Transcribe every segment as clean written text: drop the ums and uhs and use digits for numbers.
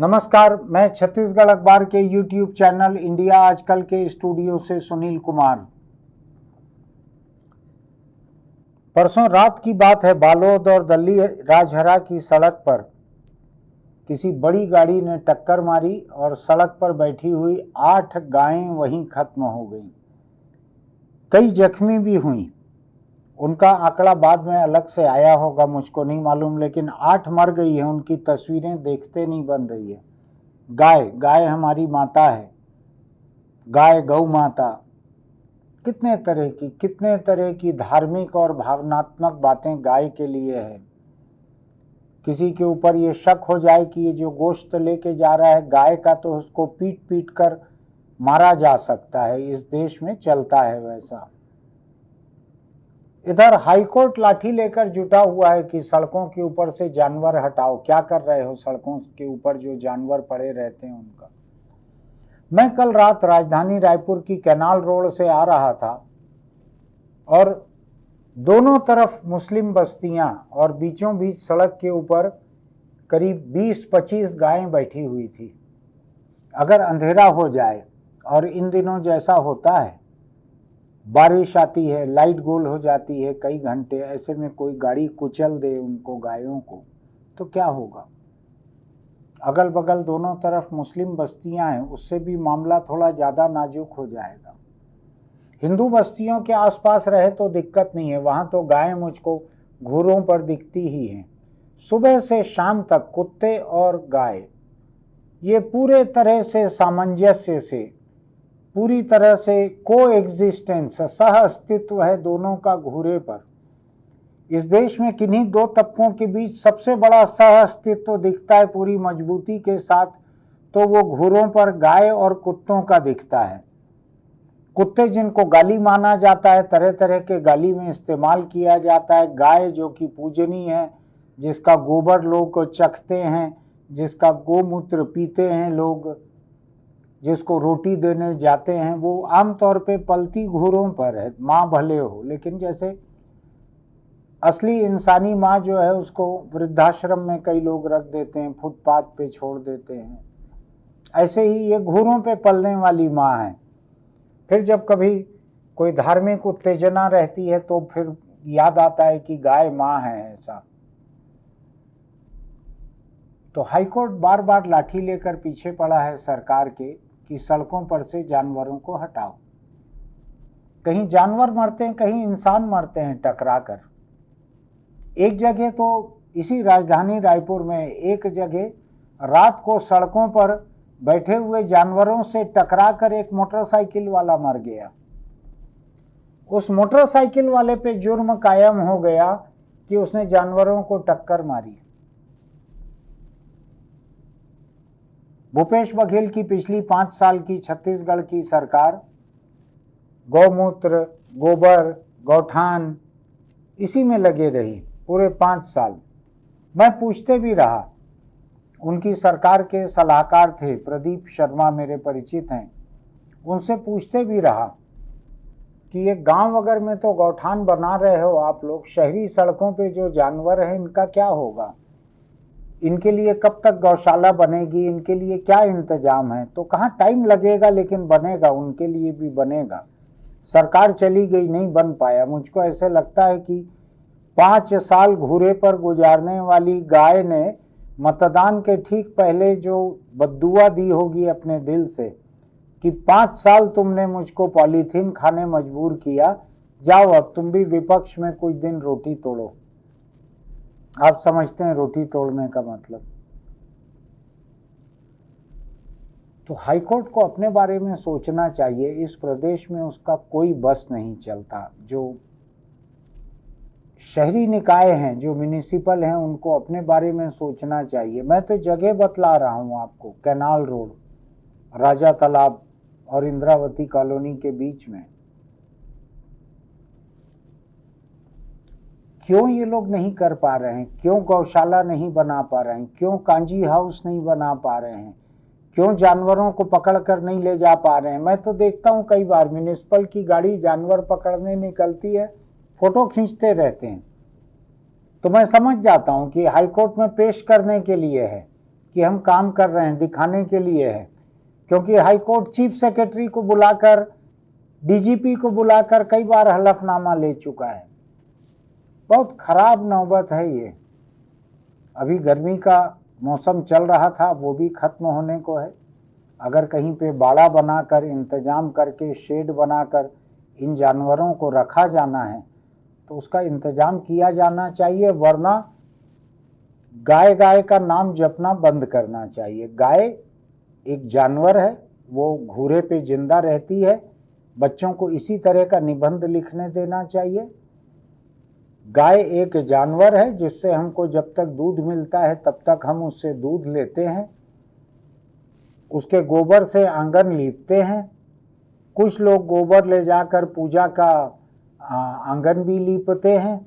नमस्कार, मैं छत्तीसगढ़ अखबार के यूट्यूब चैनल इंडिया आजकल के स्टूडियो से सुनील कुमार। परसों रात की बात है, बालोद और दल्ली राजहरा की सड़क पर किसी बड़ी गाड़ी ने टक्कर मारी और सड़क पर बैठी हुई 8 गायें वहीं खत्म हो गईं। कई जख्मी भी हुईं। उनका आंकड़ा बाद में अलग से आया होगा, मुझको नहीं मालूम, लेकिन 8 मर गई हैं। उनकी तस्वीरें देखते नहीं बन रही है। गाय हमारी माता है, गाय गौ माता। कितने तरह की धार्मिक और भावनात्मक बातें गाय के लिए है। किसी के ऊपर ये शक हो जाए कि ये जो गोश्त लेके जा रहा है गाय का, तो उसको पीट पीट कर मारा जा सकता है। इस देश में चलता है वैसा। इधर हाईकोर्ट लाठी लेकर जुटा हुआ है कि सड़कों के ऊपर से जानवर हटाओ। क्या कर रहे हो सड़कों के ऊपर जो जानवर पड़े रहते हैं उनका। मैं कल रात राजधानी रायपुर की कैनाल रोड से आ रहा था और दोनों तरफ मुस्लिम बस्तियां और बीचों बीच सड़क के ऊपर करीब 20-25 गायें बैठी हुई थी। अगर अंधेरा हो जाए, और इन दिनों जैसा होता है, बारिश आती है, लाइट गोल हो जाती है कई घंटे, ऐसे में कोई गाड़ी कुचल दे उनको, गायों को, तो क्या होगा। अगल बगल दोनों तरफ मुस्लिम बस्तियां हैं, उससे भी मामला थोड़ा ज़्यादा नाजुक हो जाएगा। हिंदू बस्तियों के आसपास रहे तो दिक्कत नहीं है, वहाँ तो गायें मुझको घूरों पर दिखती ही हैं। सुबह से शाम तक कुत्ते और गाय ये पूरे तरह से सामंजस्य से, पूरी तरह से को एग्जिस्टेंस, सह अस्तित्व है दोनों का घूरे पर। इस देश में किन्हीं दो तबकों के बीच सबसे बड़ा सह अस्तित्व दिखता है पूरी मजबूती के साथ, तो वो घूरों पर गाय और कुत्तों का दिखता है। कुत्ते जिनको गाली माना जाता है, तरह तरह के गाली में इस्तेमाल किया जाता है। गाय जो कि पूजनीय है, जिसका गोबर लोग चखते हैं, जिसका गोमूत्र पीते हैं लोग, जिसको रोटी देने जाते हैं, वो आमतौर पे पलती घूरों पर है। माँ भले हो, लेकिन जैसे असली इंसानी माँ जो है उसको वृद्धाश्रम में कई लोग रख देते हैं, फुटपाथ पे छोड़ देते हैं, ऐसे ही ये घूरों पे पलने वाली माँ है। फिर जब कभी कोई धार्मिक उत्तेजना रहती है तो फिर याद आता है कि गाय माँ है, ऐसा। तो हाईकोर्ट बार बार लाठी लेकर पीछे पड़ा है सरकार के कि सड़कों पर से जानवरों को हटाओ। कहीं जानवर मरते हैं, कहीं इंसान मरते हैं टकरा कर। एक जगह तो इसी राजधानी रायपुर में एक जगह रात को सड़कों पर बैठे हुए जानवरों से टकरा कर एक मोटरसाइकिल वाला मर गया। उस मोटरसाइकिल वाले पे जुर्म कायम हो गया कि उसने जानवरों को टक्कर मारी। भूपेश बघेल की पिछली 5 साल की छत्तीसगढ़ की सरकार गौमूत्र, गोबर, गौठान इसी में लगे रही पूरे 5 साल। मैं पूछते भी रहा, उनकी सरकार के सलाहकार थे प्रदीप शर्मा, मेरे परिचित हैं, उनसे पूछते भी रहा कि ये गांव वगैरह में तो गौठान बना रहे हो आप लोग, शहरी सड़कों पे जो जानवर हैं इनका क्या होगा, इनके लिए कब तक गौशाला बनेगी, इनके लिए क्या इंतजाम है। तो कहाँ टाइम लगेगा, लेकिन बनेगा, उनके लिए भी बनेगा। सरकार चली गई, नहीं बन पाया। मुझको ऐसे लगता है कि 5 साल घूरे पर गुजारने वाली गाय ने मतदान के ठीक पहले जो बद्दुआ दी होगी अपने दिल से कि 5 साल तुमने मुझको पॉलीथीन खाने मजबूर किया, जाओ अब तुम भी विपक्ष में कुछ दिन रोटी तोड़ो। आप समझते हैं रोटी तोड़ने का मतलब। तो हाईकोर्ट को अपने बारे में सोचना चाहिए। इस प्रदेश में उसका कोई बस नहीं चलता। जो शहरी निकाय हैं, जो म्युनिसिपल हैं, उनको अपने बारे में सोचना चाहिए। मैं तो जगह बतला रहा हूं आपको, कैनाल रोड, राजा तालाब और इंद्रावती कॉलोनी के बीच में। क्यों ये लोग नहीं कर पा रहे हैं? क्यों गौशाला नहीं बना पा रहे हैं? क्यों कांजी हाउस नहीं बना पा रहे हैं? क्यों जानवरों को पकड़ कर नहीं ले जा पा रहे हैं? मैं तो देखता हूं कई बार म्युनिसिपल की गाड़ी जानवर पकड़ने निकलती है, फोटो खींचते रहते हैं। तो मैं समझ जाता हूं कि हाईकोर्ट में पेश करने के लिए है, कि हम काम कर रहे हैं, दिखाने के लिए है, क्योंकि हाईकोर्ट चीफ सेक्रेटरी को बुलाकर, डीजीपी को बुलाकर कई बार हलफनामा ले चुका है। बहुत खराब नौबत है ये। अभी गर्मी का मौसम चल रहा था, वो भी खत्म होने को है। अगर कहीं पे बाड़ा बनाकर, इंतजाम करके, शेड बनाकर इन जानवरों को रखा जाना है तो उसका इंतजाम किया जाना चाहिए, वरना गाय का नाम जपना बंद करना चाहिए। गाय एक जानवर है, वो घूरे पे जिंदा रहती है। बच्चों को इसी तरह का निबंध लिखने देना चाहिए। गाय एक जानवर है जिससे हमको जब तक दूध मिलता है तब तक हम उससे दूध लेते हैं। उसके गोबर से आंगन लीपते हैं। कुछ लोग गोबर ले जाकर पूजा का आंगन भी लीपते हैं।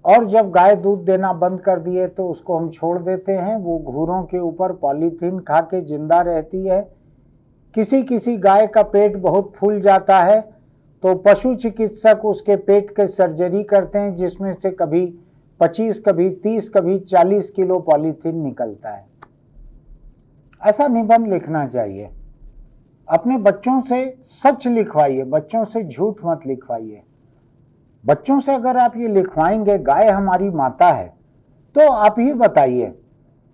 और जब गाय दूध देना बंद कर दिए तो उसको हम छोड़ देते हैं। वो घूरों के ऊपर पॉलीथीन खा के जिंदा रहती है। किसी किसी गाय का पेट बहुत फूल जाता है तो पशु चिकित्सक उसके पेट के सर्जरी करते हैं, जिसमें से कभी 25, कभी 30, कभी 40 किलो पॉलीथीन निकलता है। ऐसा निबंध लिखना चाहिए। अपने बच्चों से सच लिखवाइए, बच्चों से झूठ मत लिखवाइए। बच्चों से अगर आप ये लिखवाएंगे गाय हमारी माता है, तो आप ही बताइए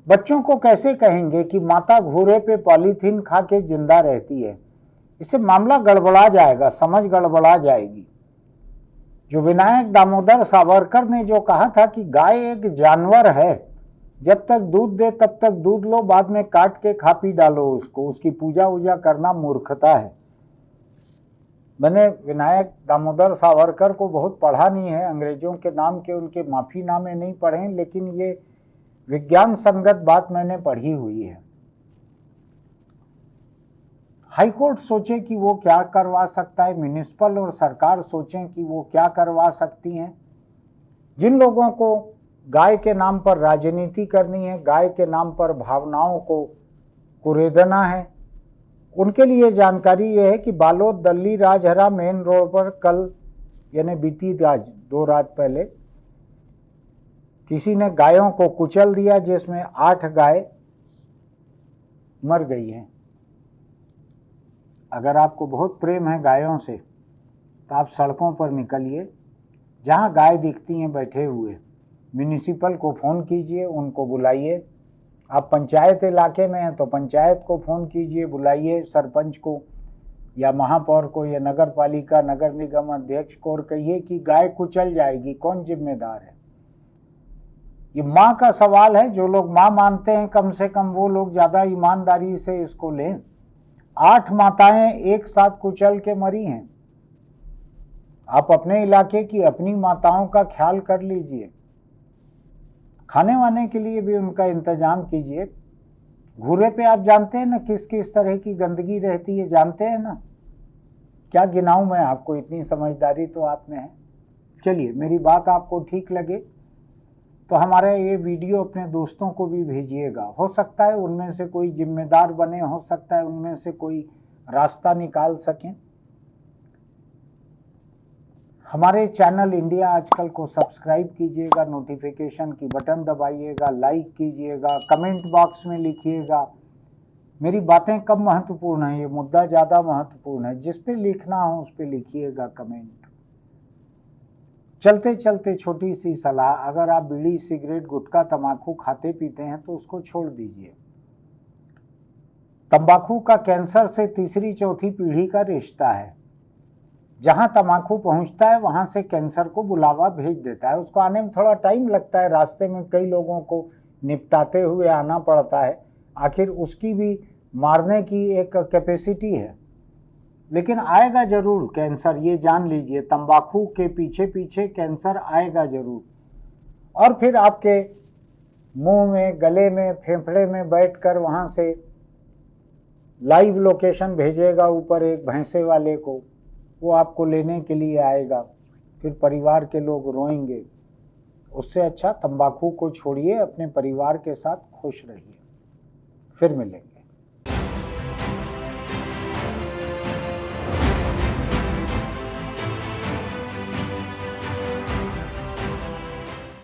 बच्चों को कैसे कहेंगे कि माता घूरे पे पॉलीथीन खा के जिंदा रहती है। इससे मामला गड़बड़ा जाएगा, समझ गड़बड़ा जाएगी। जो विनायक दामोदर सावरकर ने जो कहा था कि गाय एक जानवर है, जब तक दूध दे तब तक दूध लो, बाद में काट के खा पी डालो उसको, उसकी पूजा वूजा करना मूर्खता है। मैंने विनायक दामोदर सावरकर को बहुत पढ़ा नहीं है, अंग्रेजों के नाम के उनके माफीनामे नहीं पढ़े, लेकिन ये विज्ञान संगत बात मैंने पढ़ी हुई है। हाईकोर्ट सोचे कि वो क्या करवा सकता है, म्युनिसिपल और सरकार सोचें कि वो क्या करवा सकती हैं। जिन लोगों को गाय के नाम पर राजनीति करनी है, गाय के नाम पर भावनाओं को कुरेदना है, उनके लिए जानकारी यह है कि बालोद दल्ली राजहरा मेन रोड पर कल यानी बीती रात 2 रात पहले किसी ने गायों को कुचल दिया, जिसमें 8 गाय मर गई हैं। अगर आपको बहुत प्रेम है गायों से तो आप सड़कों पर निकलिए, जहां गाय दिखती हैं बैठे हुए, म्युनिसिपल को फ़ोन कीजिए, उनको बुलाइए। आप पंचायत इलाके में हैं तो पंचायत को फ़ोन कीजिए, बुलाइए सरपंच को या महापौर को या नगर पालिका नगर निगम अध्यक्ष को, और कहिए कि गाय कुचल जाएगी, कौन जिम्मेदार है। ये माँ का सवाल है। जो लोग माँ मानते हैं कम से कम वो लोग ज़्यादा ईमानदारी से इसको लें। 8 माताएं एक साथ कुचल के मरी हैं। आप अपने इलाके की अपनी माताओं का ख्याल कर लीजिए, खाने वाने के लिए भी उनका इंतजाम कीजिए। घूरे पे आप जानते हैं ना किस किस तरह की गंदगी रहती है, जानते हैं ना। क्या गिनाऊं मैं आपको, इतनी समझदारी तो आप में है। चलिए, मेरी बात आपको ठीक लगे तो हमारा ये वीडियो अपने दोस्तों को भी भेजिएगा। हो सकता है उनमें से कोई जिम्मेदार बने, हो सकता है उनमें से कोई रास्ता निकाल सकें। हमारे चैनल इंडिया आजकल को सब्सक्राइब कीजिएगा, नोटिफिकेशन की बटन दबाइएगा, लाइक कीजिएगा, कमेंट बॉक्स में लिखिएगा। मेरी बातें कम महत्वपूर्ण हैं, ये मुद्दा ज़्यादा महत्वपूर्ण है। जिस पे लिखना हो उस पे लिखिएगा कमेंट। चलते चलते छोटी सी सलाह, अगर आप बीड़ी सिगरेट गुटखा तंबाकू खाते पीते हैं तो उसको छोड़ दीजिए। तंबाकू का कैंसर से तीसरी चौथी पीढ़ी का रिश्ता है। जहां तंबाकू पहुंचता है वहां से कैंसर को बुलावा भेज देता है। उसको आने में थोड़ा टाइम लगता है, रास्ते में कई लोगों को निपटाते हुए आना पड़ता है। आखिर उसकी भी मारने की एक कैपेसिटी है, लेकिन आएगा जरूर कैंसर, ये जान लीजिए। तंबाकू के पीछे पीछे कैंसर आएगा जरूर। और फिर आपके मुंह में, गले में, फेफड़े में बैठकर वहां से लाइव लोकेशन भेजेगा ऊपर एक भैंसे वाले को, वो आपको लेने के लिए आएगा। फिर परिवार के लोग रोएंगे। उससे अच्छा तंबाकू को छोड़िए, अपने परिवार के साथ खुश रहिए। फिर मिलेंगे।